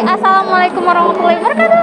Assalamualaikum warahmatullahi wabarakatuh.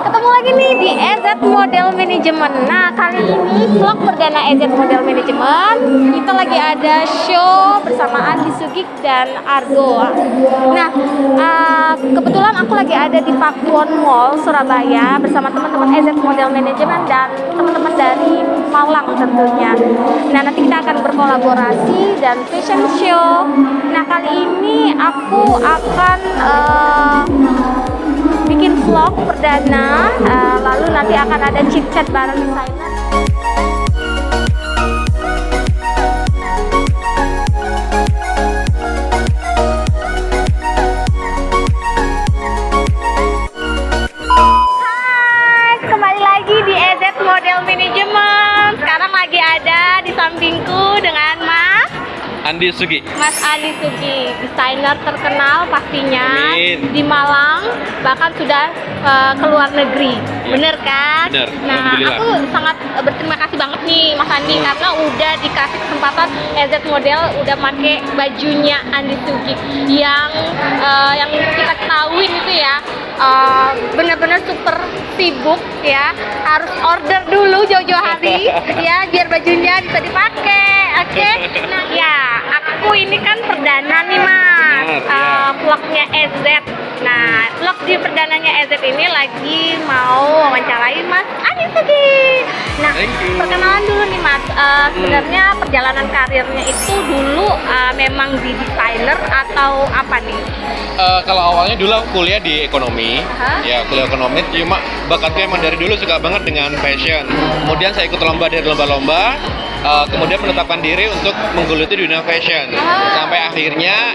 Ketemu lagi nih di EZ Model Management. Nah, kali ini vlog perdana EZ Model Management. Kita lagi ada show bersama Andi Sugik dan Argo. Nah, kebetulan aku lagi ada di Pakuwon Mall Surabaya bersama teman-teman EZ Model Management dan teman-teman dari Malang tentunya. Nah, nanti kita akan berkolaborasi dan fashion show. Nah, kali ini aku akan bikin vlog perdana, lalu nanti akan ada chit chat bareng desainer. Hai, kembali lagi di EZ Model Management. Sekarang lagi ada di sampingku dengan Andi Sugi. Mas Andi Sugi, desainer terkenal pastinya. Amin. Di Malang, bahkan sudah ke luar negeri. Ya. Bener kan? Bener, Nah, alhamdulillah. aku sangat berterima kasih banget nih Mas Andi karena udah dikasih kesempatan EZ Model udah pakai bajunya Andi Sugi yang kita ketahui itu ya. Bener-bener super sibuk ya, harus order dulu jauh-jauh hari ya biar bajunya bisa dipakai. Oke. Nah ya, aku ini kan perdana nih Mas, Benar, ya. vlognya EZ. Nah, vlog di perdananya EZ ini lagi mau wawancarai Mas Andi Sugi. Nah, Thank you. perkenalan dulu nih Mas. Sebenarnya perjalanan karirnya itu dulu memang di desainer atau apa nih? Kalau awalnya dulu aku kuliah di ekonomi, Hah? ya kuliah ekonomi. Cuma bakatnya emang dari dulu suka banget dengan fashion. Kemudian saya ikut lomba dari lomba-lomba. Kemudian menetapkan diri untuk menggeluti dunia fashion. Sampai akhirnya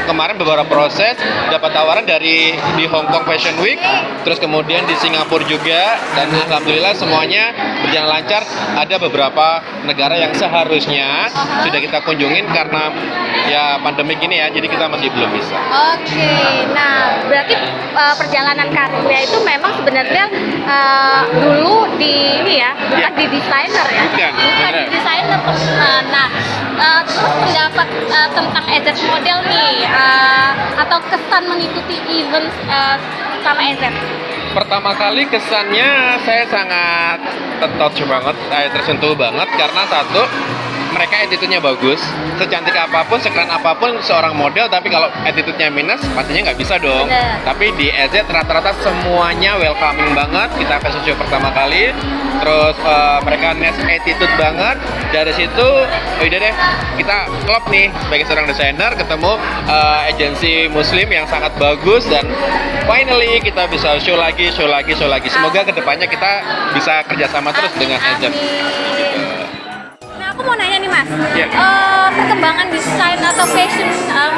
kemarin beberapa proses dapat tawaran di Hong Kong Fashion Week, terus kemudian di Singapura juga, dan alhamdulillah semuanya berjalan lancar. Ada beberapa negara yang seharusnya sudah kita kunjungin karena ya pandemi gini ya, jadi kita masih belum bisa. Oke, nah berarti perjalanan karirnya itu memang sebenarnya dulu di ini ya, bukan di desainer ya? Bukan di benar. desainer. Nah, terus pendapat tentang EZ Model nih, atau kesan mengikuti event sama EZ? Pertama kali kesannya saya sangat touch banget, saya tersentuh banget karena satu, mereka attitude-nya bagus. Secantik apapun, sekeren apapun seorang model, tapi kalau attitude-nya minus, pastinya nggak bisa dong. Bener. Tapi di EZ rata-rata semuanya welcoming banget. Kita fashion show pertama kali, terus mereka nice attitude banget. Dari situ, udah deh, kita klop nih sebagai seorang desainer, ketemu agensi muslim yang sangat bagus, dan finally kita bisa show lagi. Semoga kedepannya kita bisa kerjasama terus dengan EZ. Amin. Nah, aku mau nanya nih Mas, Iya. perkembangan desain atau fashion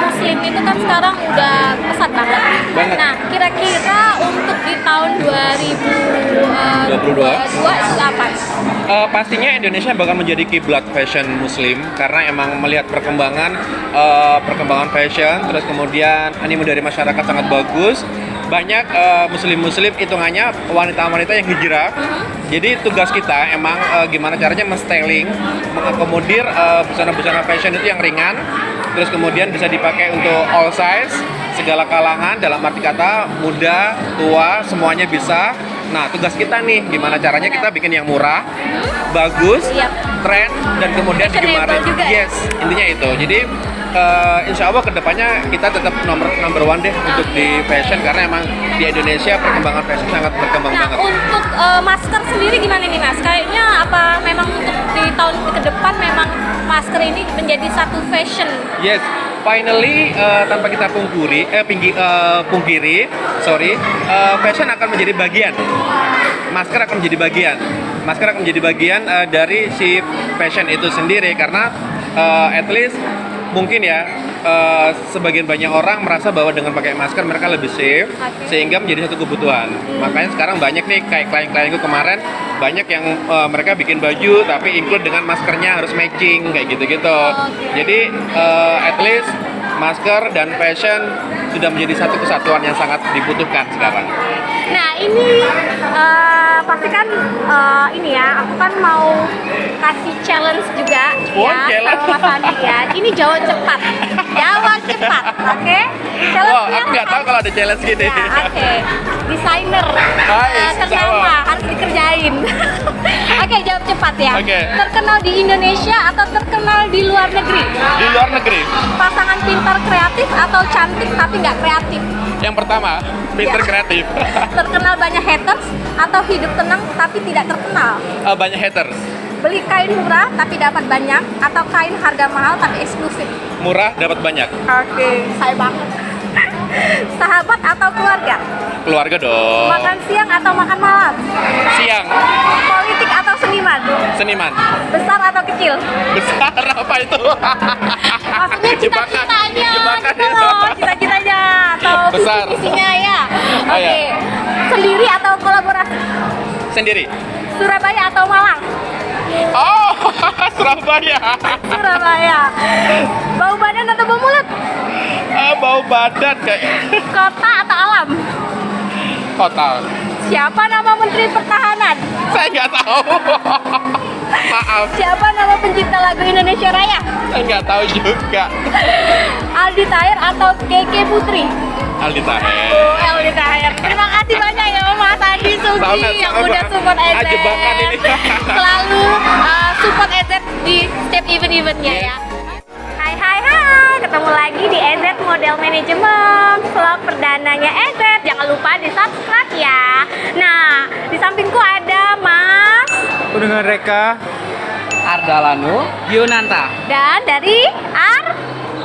muslim itu kan sekarang udah pesat banget. Banget. Nah, kira-kira untuk di tahun 2022 itu apa? Pastinya Indonesia bakal menjadi kiblat fashion muslim karena emang melihat perkembangan fashion, terus kemudian animo dari masyarakat sangat bagus. Banyak muslim-muslim hitungannya wanita-wanita yang hijrah. Jadi tugas kita emang gimana caranya men-styling, mengakomodir busana-busana fashion itu yang ringan, terus kemudian bisa dipakai untuk all size, segala kalangan, dalam arti kata muda, tua, semuanya bisa. Nah, tugas kita nih gimana caranya kita bikin yang murah, bagus, Yap. tren, dan kemudian Fashionable digemari. juga ya? Yes, intinya itu. Jadi insya Allah kedepannya kita tetap number one deh untuk di fashion, karena emang di Indonesia perkembangan fashion sangat berkembang Nah, banget. untuk masker sendiri gimana nih Mas? Kayaknya apa memang untuk di tahun ke depan memang masker ini menjadi satu fashion? Yes, finally tanpa kita pungkiri, fashion akan menjadi bagian. Masker akan menjadi bagian dari si fashion itu sendiri, karena at least mungkin ya sebagian banyak orang merasa bahwa dengan pakai masker mereka lebih safe, sehingga menjadi satu kebutuhan. Makanya sekarang banyak nih kayak klien-klienku kemarin, banyak yang mereka bikin baju tapi include dengan maskernya harus matching kayak gitu-gitu. Jadi at least masker dan fashion sudah menjadi satu kesatuan yang sangat dibutuhkan sekarang. Nah ini pasti kan ini ya, aku kan mau kasih challenge juga Oh, ya challenge. sama Mas Andi ya. Ini jawab cepat, oke? Wah, Challenge-nya aku nggak tahu kalau ada challenge gini. ya, oke. Desainer Hai, ternama sama. harus dikerjain. Oke, jawab cepat ya. Oke. Terkenal di Indonesia atau terkenal di luar negeri? Di luar negeri, Pasangan pintar kreatif atau cantik tapi nggak kreatif? yang pertama, pinter Ya. kreatif. Terkenal banyak haters atau hidup tenang tapi tidak terkenal? Banyak haters. Beli kain murah tapi dapat banyak atau kain harga mahal tapi eksklusif? Murah dapat banyak. Oke, saya banget. Sahabat atau keluarga? Keluarga dong. Makan siang atau makan malam? Siang, Politik atau seniman? seniman. Besar atau kecil? Besar apa itu? Maksudnya cita-citanya Jebakan gitu itu. loh, cita-citanya atau Besar. visi-visinya ya. Oh, Oke. ya. Sendiri atau kolaborasi? Sendiri. Surabaya atau Malang? Oh, Surabaya. Surabaya. Bau badan atau bau mulut? Bau badan kayak Kota atau alam? kota. Siapa nama Menteri Pertahanan? Saya nggak tahu. Maaf, Siapa nama pencipta lagu Indonesia Raya? saya nggak tahu juga. Aldi Taher atau Keke Putri? Aldi Taher. Aldi Taher. Terima kasih banyak ya Mas Andi Sugi Sama-sama. yang udah support EZ. Jebakan ini. Selalu support EZ di setiap event-eventnya ya. Hai, ketemu lagi di EZ Model Management, vlog perdananya EZ. Jangan lupa di subscribe ya. Nah, di sampingku ada Mas Aku dengan Reka Ardalano Yunanta. dan dari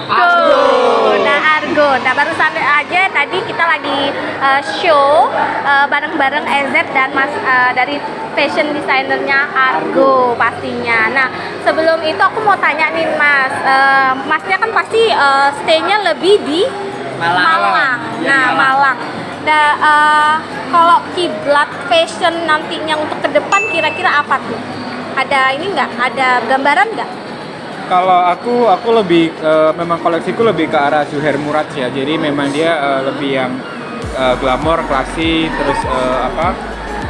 Argo. Nah barusan aja tadi kita lagi show bareng-bareng EZ dan Mas dari fashion designernya Argo pastinya. Nah sebelum itu aku mau tanya nih Mas, Masnya kan pasti stay-nya lebih di Malang. Ya, Nah Malang. Nah kalau kiblat fashion nantinya untuk ke depan kira-kira apa tuh? Ada ini nggak? Ada gambaran nggak? kalau aku lebih memang koleksiku lebih ke arah Zuhair Murad ya. Jadi memang dia lebih yang glamor, klasik, terus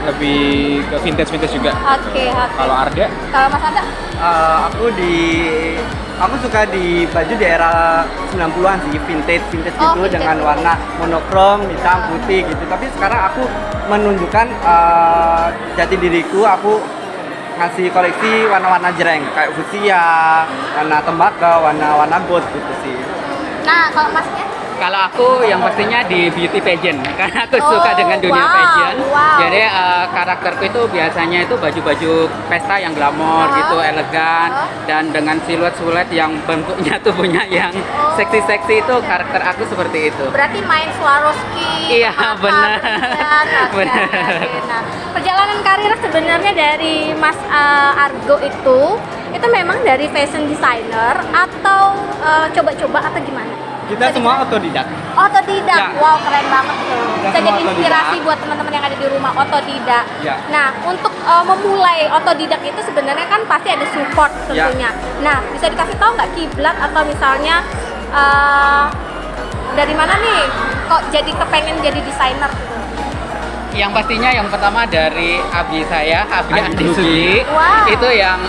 lebih ke vintage juga. Oke. Kalau Arda Kalau Mas ada? Aku suka di baju di era 90-an sih, vintage Oh, gitu vintage. dengan warna monokrom, hitam, putih gitu. Tapi sekarang aku menunjukkan jati diriku, aku ngasih koleksi warna-warna jreng kayak fuchsia, warna tembakau, warna gold gitu sih. Nah kalau Masnya? Kalau aku yang pastinya di beauty pageant karena aku Oh, suka dengan dunia wow, pageant. wow. Jadi karakterku itu biasanya itu baju-baju pesta yang glamor gitu, elegan dan dengan siluet-siluet yang bentuknya tubuhnya yang seksi-seksi itu karakter aku seperti itu. Berarti main Swarovski. Iya, Papa, benar. kemudian, oke, Benar. oke. Nah, perjalanan karir sebenarnya dari Mas Argo itu memang dari fashion designer atau coba-coba atau gimana? Kita semua otodidak. Otodidak, Ya. wow keren banget tuh. Kita Bisa semua jadi inspirasi otodidak. buat teman-teman yang ada di rumah otodidak. Ya. Nah, untuk memulai otodidak itu sebenarnya kan pasti ada support Ya. tentunya. Nah, bisa dikasih tahu nggak kiblat atau misalnya dari mana nih kok jadi kepengen jadi desainer gitu? Yang pastinya yang pertama dari Abi saya, Abi Andi Andi Sugi, Wow. itu yang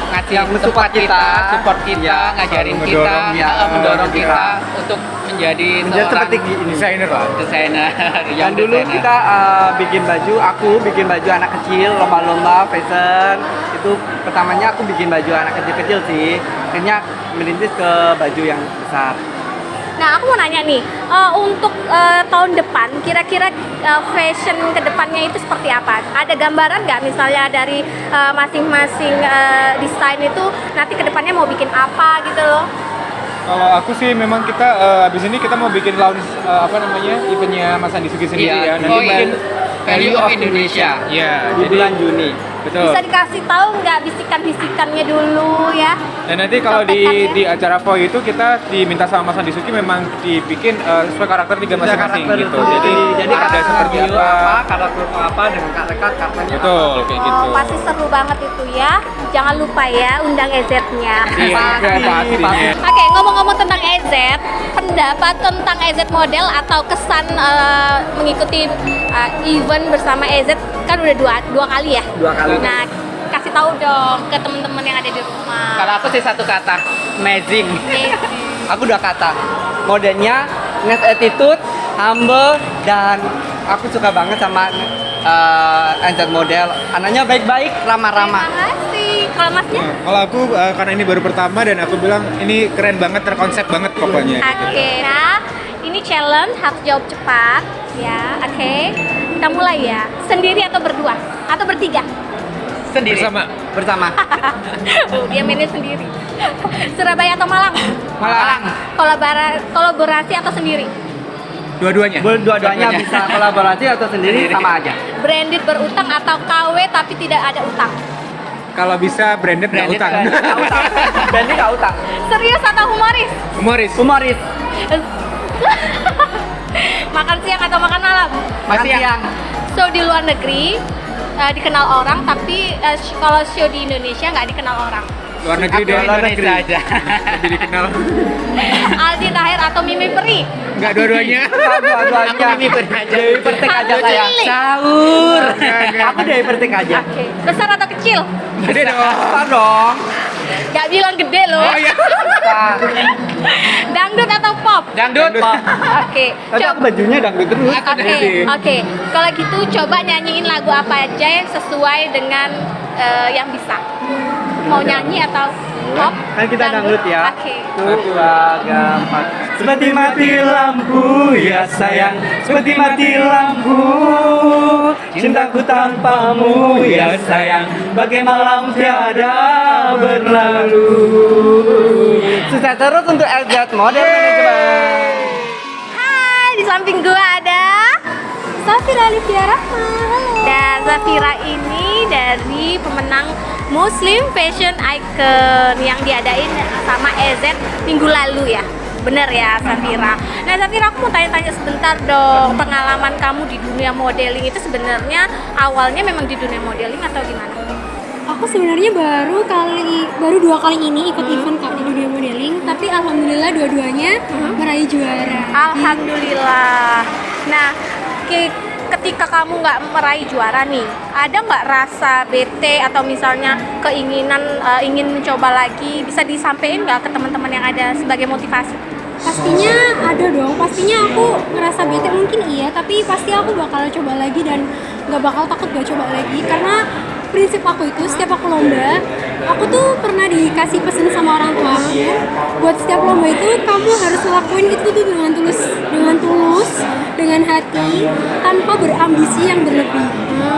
ngasih Yang mensupport tempat kita. support kita, Ya, ngajarin selalu kita, mendorong, ya, mendorong kita. kita untuk menjadi Menjadi seorang seperti ini. desainer lah. desainer. Dan yang dulu desainer. kita bikin baju, aku bikin baju anak kecil, lomba-lomba fashion. Itu pertamanya aku bikin baju anak kecil-kecil sih. Akhirnya merintis ke baju yang besar. Nah, aku mau nanya nih, untuk tahun depan, kira-kira fashion kedepannya itu seperti apa? Ada gambaran nggak misalnya dari masing-masing desain itu nanti kedepannya mau bikin apa gitu loh? Kalau aku sih memang kita abis ini kita mau bikin launch eventnya Mas Andi Sugi sendiri Iya, ya. Nanti oh, mungkin Value of Indonesia. ya. Di bulan Juni. Betul. Bisa dikasih tahu nggak bisikan-bisikannya dulu ya? Dan nanti kalau Contekannya. di acara FOI itu kita diminta sama Mas Andi Sugi memang dibikin sesuai karakter tiga masing-masing Karakter gitu. itu. Jadi ada seperti video apa. karakter apa dengan karakternya Betul, kayak gitu. Oh, pasti seru banget itu ya. jangan lupa ya undang EZ-nya. pastinya. Oke, ngomong-ngomong tentang EZ, pendapat tentang EZ model atau kesan mengikuti event bersama EZ kan udah dua kali ya? 2 kali. Nah, kasih tahu dong ke teman-teman yang ada di rumah. Kalau aku sih satu kata, amazing. Aku 2 kata. Modelnya nice attitude, humble, dan aku suka banget sama NZ model. Anaknya baik-baik, ramah-ramah. Terima kasih. Kalau masnya? Kalau aku karena ini baru pertama dan aku bilang ini keren banget, terkonsep banget pokoknya. Oke, nah ini challenge harus jawab cepat ya. Oke, kita mulai ya. Sendiri atau berdua? Atau bertiga? Sendiri. Bersama. Oh, dia mainnya sendiri. Surabaya atau Malang? Malang. Kolaborasi atau sendiri? Dua-duanya. Dua-duanya bisa kolaborasi atau sendiri sama aja. Branded berutang atau KW tapi tidak ada utang? Kalau bisa branded nggak utang. Nggak utang. Berarti nggak utang. Serius atau humoris? Humoris. Humoris. Makan siang atau makan malam? Makan siang. So di luar negeri dikenal orang tapi kalau show di Indonesia nggak dikenal orang. Luar negeri Aku deh. Indonesia aja. Lebih dikenal. Aldi Tahir atau Mimi Peri? Nggak dua-duanya. Dua-duanya. Aku ini aja. Dewi Persik aja Aku sayang. cilik. Sahur. Aku Dewi Persik aja. Oke. Besar atau kecil? Gede dong. Besar dong. Gak bilang gede loh. Oh iya. Nah, Dangdut atau pop? Dangdut. Oke. tapi aku bajunya dangdut terus. Oke. Kalau gitu coba nyanyiin lagu apa aja yang sesuai dengan yang bisa. Mau nyanyi atau pop? Kan kita dangdut ya. Oke. Dua, empat. Seperti mati lampu ya sayang, seperti mati lampu. Cintaku tanpamu ya sayang, bagai malam tiada berlalu. Sukses terus untuk LZ Model Management. Hai, di samping gua ada Zafira Alivia Rahma. Dan Zafira ini dari pemenang Muslim Fashion Icon yang diadain sama EZ minggu lalu ya. Bener ya Zafira. Nah Zafira, aku mau tanya-tanya sebentar dong. Pengalaman kamu di dunia modeling itu sebenarnya awalnya memang di dunia modeling atau gimana? Aku sebenarnya baru 2 kali ini ikut event Kak di dunia modeling, tapi alhamdulillah dua-duanya meraih juara. Alhamdulillah. Nah, ketika kamu nggak meraih juara nih, ada nggak rasa bete atau misalnya keinginan ingin mencoba lagi? Bisa disampaikan nggak ke teman-teman yang ada sebagai motivasi? Pastinya ada dong, pastinya aku ngerasa bete mungkin iya, tapi pasti aku bakal coba lagi dan nggak bakal takut gak coba lagi karena prinsip aku itu setiap aku lomba, aku tuh pernah dikasih pesan sama orang tua aku buat setiap lomba itu kamu harus ngelakuin itu tuh dengan tulus, dengan hati, tanpa berambisi yang berlebih.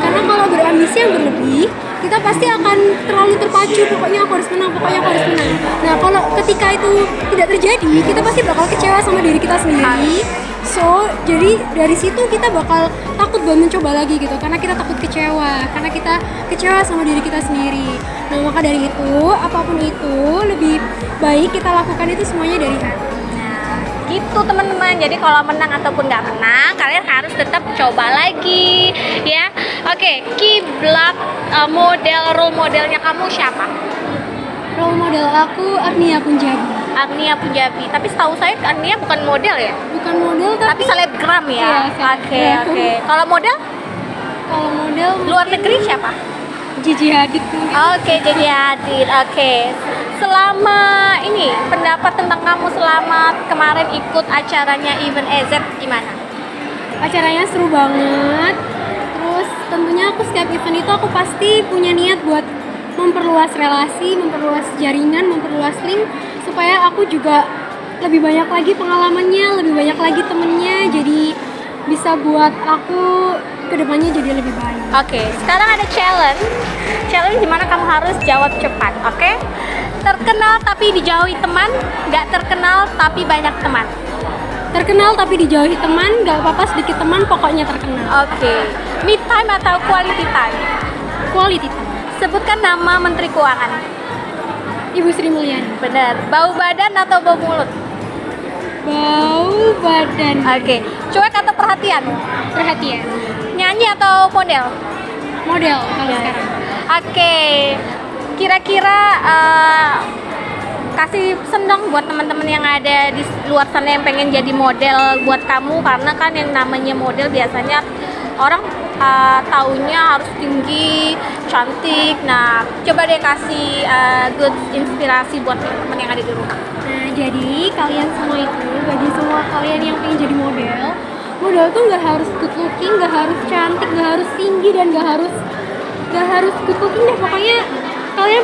Karena kalau berambisi yang berlebih, kita pasti akan terlalu terpacu, pokoknya aku harus menang. Nah kalau ketika itu tidak terjadi, kita pasti bakal kecewa sama diri kita sendiri. So, jadi dari situ kita bakal takut buat mencoba lagi gitu, karena kita takut kecewa, karena kita kecewa sama diri kita sendiri. Nah maka dari itu, apapun itu lebih baik kita lakukan itu semuanya dari hati. Gitu teman-teman, jadi kalau menang ataupun nggak menang kalian harus tetap coba lagi ya. Oke, kiblat role modelnya kamu siapa? Role model aku Agnia Punjabi. Agnia Punjabi, tapi setahu saya Agnia bukan model ya, Bukan model tapi selebgram ya. Iya, Oke. Kalau model Kalau model luar negeri siapa? Gigi Hadid. Oke, jadi Hadid. Oke. Selama ini pendapat tentang kamu selama kemarin ikut acaranya event EZ gimana? Acaranya seru banget. Terus tentunya aku setiap event itu aku pasti punya niat buat memperluas relasi, memperluas jaringan, memperluas link supaya aku juga lebih banyak lagi pengalamannya, lebih banyak lagi temennya, jadi bisa buat aku kedepannya jadi lebih baik. Oke, sekarang ada challenge dimana kamu harus jawab cepat, oke? Terkenal tapi dijauhi teman, nggak terkenal tapi banyak teman. Terkenal tapi dijauhi teman, gak apa-apa sedikit teman, pokoknya terkenal. Oke, me time atau quality time? Quality time. Sebutkan nama Menteri Keuangan. Ibu Sri Mulyani. Benar. Bau badan atau bau mulut? Bau badan. Oke, cuek atau perhatian? Perhatian. Nyanyi atau model? Model kalau sekarang. Oke, kira-kira kasih pesan dong buat teman-teman yang ada di luar sana yang pengen jadi model buat kamu, karena kan yang namanya model biasanya orang taunya harus tinggi, cantik. Nah, coba deh kasih good inspirasi buat teman-teman yang ada di rumah. Nah, jadi kalian semua itu, bagi semua kalian yang pengen jadi model, model tuh nggak harus good looking, nggak harus cantik, nggak harus tinggi, dan nggak harus good looking deh.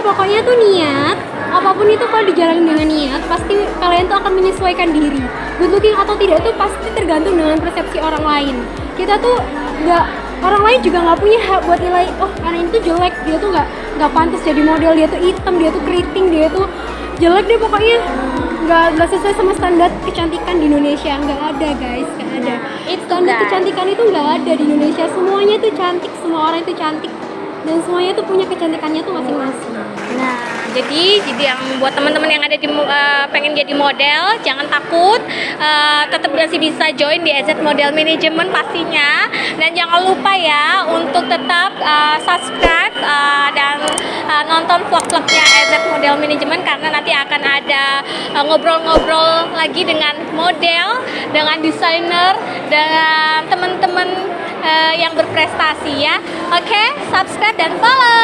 Pokoknya tuh niat, apapun itu kalau dijalani dengan niat, pasti kalian tuh akan menyesuaikan diri. Good looking atau tidak tuh pasti tergantung dengan persepsi orang lain. Kita tuh orang lain juga nggak punya hak buat nilai, oh anak ini tuh jelek, dia tuh nggak pantas jadi model, dia tuh hitam, dia tuh keriting, dia tuh jelek deh, pokoknya nggak sesuai sama standar kecantikan di Indonesia. Nggak ada guys, nggak ada. Standar guys. kecantikan itu nggak ada di Indonesia. Semuanya tuh cantik, semua orang itu cantik, dan semuanya tuh punya kecantikannya tuh masing-masing. Nah, jadi yang buat teman-teman yang ada di pengen jadi model, jangan takut, tetap masih bisa join di EZ Model Management pastinya, dan jangan lupa ya untuk tetap subscribe dan nonton vlog-vlognya EZ Model Management, karena nanti akan ada ngobrol-ngobrol lagi dengan model, dengan desainer, dengan teman-teman yang berprestasi ya. Oke, subscribe dan follow.